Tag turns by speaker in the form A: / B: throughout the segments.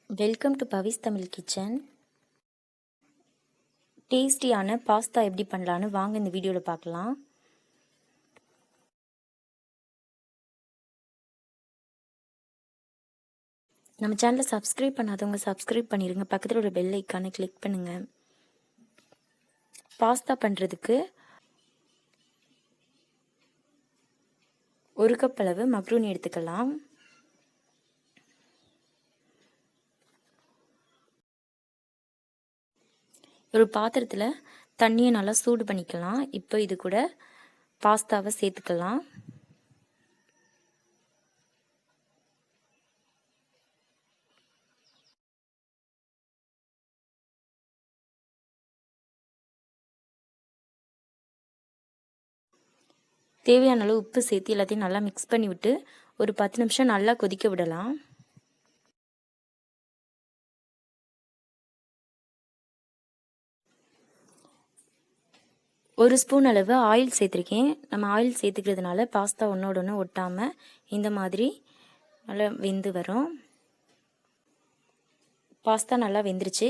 A: Welcome to Pavis Tamil kitchen. டேஸ்டியான pasta எப்படி பண்ணலான்னு வாங்க இந்த வீடியோவில் பார்க்கலாம். நம்ம சேனலை சப்ஸ்கிரைப் பண்ணாதவங்க சப்ஸ்கிரைப் பண்ணிடுங்க. பக்கத்தில் ஒரு பெல் ஐக்கானை கிளிக் பண்ணுங்கள். பாஸ்தா பண்ணுறதுக்கு 1 கப் அளவு மக்ரூனி எடுத்துக்கலாம். ஒரு பாத்திரத்தில் தண்ணியை நல்லா சூடு பண்ணிக்கலாம். இப்போ இது கூட பாஸ்தாவை சேர்த்துக்கலாம். தேவையான அளவு உப்பு சேர்த்து எல்லாத்தையும் நல்லா மிக்ஸ் பண்ணி விட்டு ஒரு 10 நிமிஷம் நல்லா கொதிக்க விடலாம். ஒரு ஸ்பூன் அளவு ஆயில் சேர்த்துருக்கேன். நம்ம ஆயில் சேர்த்துக்கிறதுனால பாஸ்தா ஒன்றோட ஒன்று ஒட்டாமல் இந்த மாதிரி நல்லா வெந்து வரும். பாஸ்தா நல்லா வெந்துருச்சு.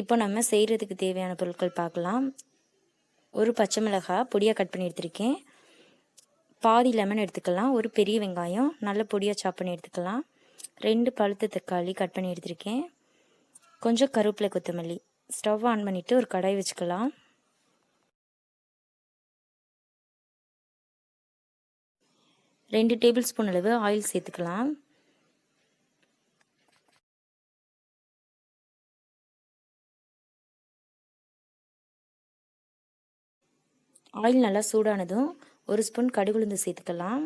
A: இப்போ நம்ம செய்கிறதுக்கு தேவையான பொருட்கள் பார்க்கலாம். ஒரு பச்சை மிளகாய் பொடியாக கட் பண்ணி எடுத்துருக்கேன். பாதி லெமன் எடுத்துக்கலாம். ஒரு பெரிய வெங்காயம் நல்ல பொடியாக சாப் பண்ணி எடுத்துக்கலாம். 2 பழுத்த தக்காளி கட் பண்ணி எடுத்துருக்கேன். கொஞ்சம் கருவேப்பிலை, கொத்தமல்லி. ஸ்டவ் ஆன் பண்ணிவிட்டு ஒரு கடாய் வச்சுக்கலாம். ரெண்டு டேபிள் ஸ்பூன் அளவு ஆயில் சேர்த்துக்கலாம். ஆயில் நல்லா சூடானதும் 1 ஸ்பூன் கடுகு உளுந்து சேர்த்துக்கலாம்.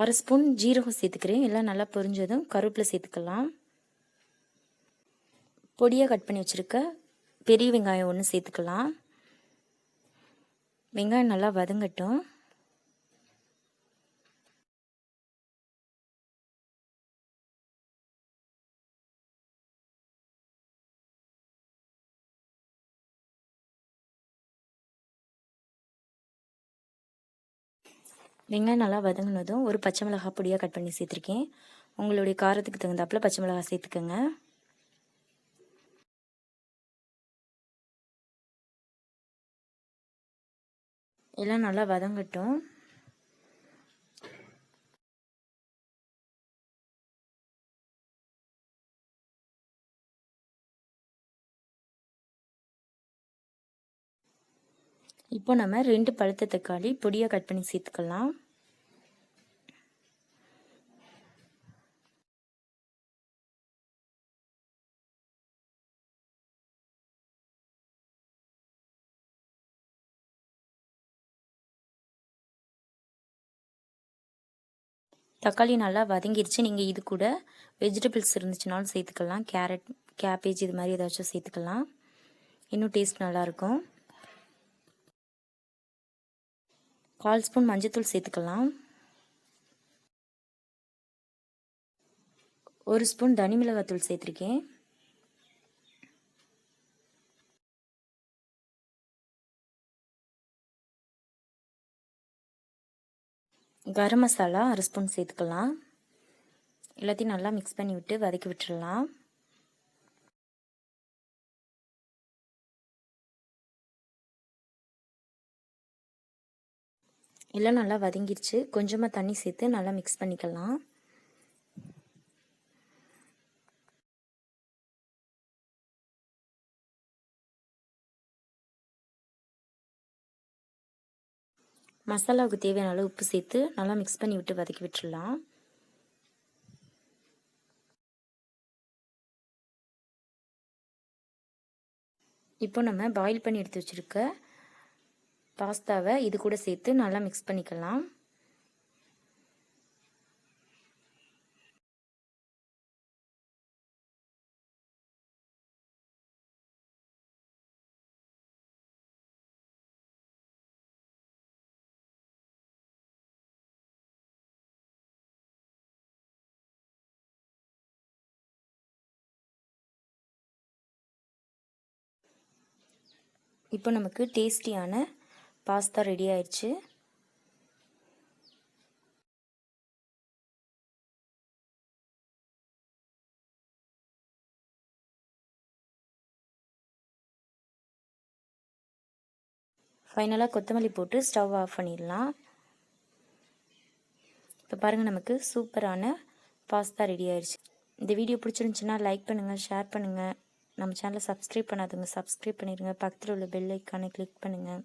A: அரை ஸ்பூன் ஜீரகம் சேர்த்துக்கிறேன். எல்லாம் நல்லா பொரிஞ்சதும் கருவேப்பிலை சேர்த்துக்கலாம். பொடியாக கட் பண்ணி வச்சுருக்க பெரிய வெங்காயம் 1 சேர்த்துக்கலாம். வெங்காயம் நல்லா வதங்கட்டும். வெங்காயம் நல்லா வதங்கினதும் ஒரு பச்சை மிளகாய் பொடியாக கட் பண்ணி சேர்த்துருக்கேன். உங்களுடைய காரத்துக்கு தகுந்தாப்பில் பச்சை மிளகாய் சேர்த்துக்கோங்க. எல்லாம் நல்லா வதங்கட்டும். இப்போ நம்ம 2 பழுத்த தக்காளி பொடியாக கட் பண்ணி சேர்த்துக்கலாம். தக்காளி நல்லா வதங்கிருச்சு. நீங்கள் இது கூட வெஜிடபிள்ஸ் இருந்துச்சுனாலும் சேர்த்துக்கலாம். கேரட், கேபேஜ் இது மாதிரி ஏதாச்சும் சேர்த்துக்கலாம். இன்னும் டேஸ்ட் நல்லாயிருக்கும். 1/4 ஸ்பூன் மஞ்சத்தூள் சேர்த்துக்கலாம். 1 ஸ்பூன் தனி மிளகாத்தூள் சேர்த்துருக்கேன். கரம் மசாலா 1/2 ஸ்பூன் சேர்த்துக்கலாம். எல்லாத்தையும் நல்லா மிக்ஸ் பண்ணி விட்டு வதக்கி விட்டுடலாம். எல்லாம் நல்லா வதங்கிருச்சு. கொஞ்சமாக தண்ணி சேர்த்து நல்லா மிக்ஸ் பண்ணிக்கலாம். மசாலாவுக்கு தேவையான அளவு உப்பு சேர்த்து நல்லா மிக்ஸ் பண்ணி விட்டு வதக்கி விட்டுடலாம். இப்போ நம்ம பாயில் பண்ணி எடுத்து வச்சுருக்க பாஸ்தாவை இது கூட சேர்த்து நல்லா மிக்ஸ் பண்ணிக்கலாம். இப்போ நமக்கு டேஸ்டியான பாஸ்தா ரெடி ஆயிடுச்சு. ஃபைனலாக கொத்தமல்லி போட்டு ஸ்டவ் ஆஃப் பண்ணிடலாம். இப்போ பாருங்கள், நமக்கு சூப்பரான பாஸ்தா ரெடி ஆயிடுச்சு. இந்த வீடியோ பிடிச்சிருந்துச்சுன்னா லைக் பண்ணுங்கள், ஷேர் பண்ணுங்கள். நம்ம சேனலை சப்ஸ்கிரைப் பண்ணாதவங்க சப்ஸ்கிரைப் பண்ணிடுங்க. பக்கத்தில் உள்ள பெல் ஐக்கானை கிளிக் பண்ணுங்கள்.